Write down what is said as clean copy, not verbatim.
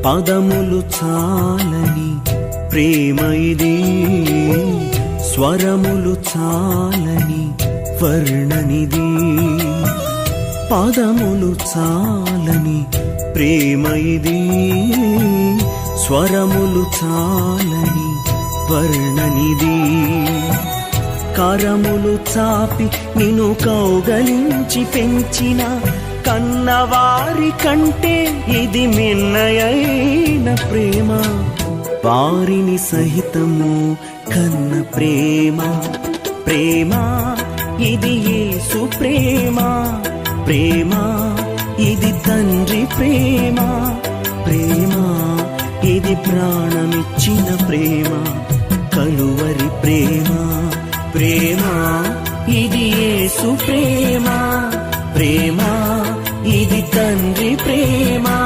పదములు చాలని ప్రేమ ఇది, స్వరములు చాలని వర్ణనిది. పదములు చాలని ప్రేమ ఇది, స్వరములు చాలని వర్ణనిది. కరములు చాపి నిన్ను కౌగలించి పెంచిన కన్నవారి కంటే ఇది మిన్నయైన ప్రేమ. వారిని సహితము కన్న ప్రేమ. ప్రేమ ఇది యేసు ప్రేమ. ప్రేమ ఇది తండ్రి ప్రేమ. ప్రేమ ఇది ప్రాణమిచ్చిన ప్రేమ, కలువరి ప్రేమ. ప్రేమ ఇది యేసు ప్రేమ. ప్రేమ ఇది తండ్రి ప్రేమ.